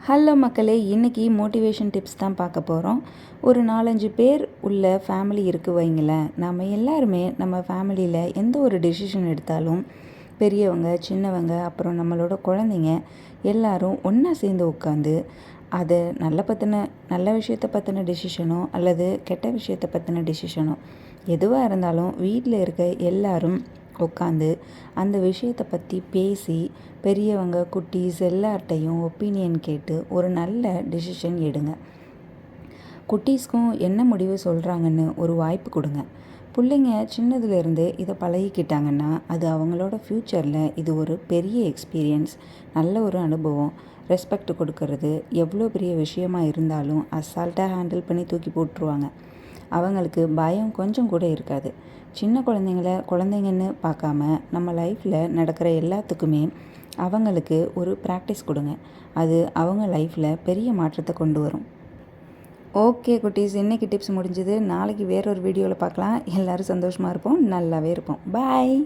Hello மக்களே, இன்றைக்கி motivation tips தான் பார்க்க போகிறோம். ஒரு 4-5 பேர் உள்ள ஃபேமிலி இருக்கு வைங்களேன். நம்ம எல்லாருமே நம்ம ஃபேமிலியில் எந்த ஒரு டெசிஷன் எடுத்தாலும் பெரியவங்க, சின்னவங்க, அப்புறம் நம்மளோட குழந்தைங்க எல்லாரும் ஒன்றா சேர்ந்து உட்காந்து அதை நல்ல விஷயத்தை பற்றின டெசிஷனோ அல்லது கெட்ட விஷயத்தை பற்றின டெசிஷனோ எதுவாக இருந்தாலும் வீட்டில் இருக்க எல்லாரும் உட்காந்து அந்த விஷயத்தை பற்றி பேசி பெரியவங்க, குட்டீஸ் எல்லார்ட்டையும் ஒப்பீனியன் கேட்டு ஒரு நல்ல டெசிஷன் எடுங்க. குட்டீஸ்க்கும் என்ன முடிவு சொல்கிறாங்கன்னு ஒரு வாய்ப்பு கொடுங்க. பிள்ளைங்க சின்னதுலேருந்தே இதை பழகிக்கிட்டாங்கன்னா அது அவங்களோட ஃப்யூச்சரில் இது ஒரு பெரிய எக்ஸ்பீரியன்ஸ், நல்ல ஒரு அனுபவம். ரெஸ்பெக்ட் கொடுக்கறது எவ்வளோ பெரிய விஷயமா இருந்தாலும் அசால்ட்டாக ஹேண்டில் பண்ணி தூக்கி போட்டுருவாங்க. அவங்களுக்கு பயம் கொஞ்சம் கூட இருக்காது. சின்ன குழந்தைங்கன்னு பார்க்காம நம்ம லைஃப்பில் நடக்கிற எல்லாத்துக்குமே அவங்களுக்கு ஒரு ப்ராக்டிஸ் கொடுங்க. அது அவங்க லைஃப்பில் பெரிய மாற்றத்தை கொண்டு வரும். ஓகே குட்டீஸ், இன்றைக்கி டிப்ஸ் முடிஞ்சுது. நாளைக்கு வேறொரு வீடியோவில் பார்க்கலாம். எல்லோரும் சந்தோஷமாக இருப்போம், நல்லாவே இருப்போம். பாய்.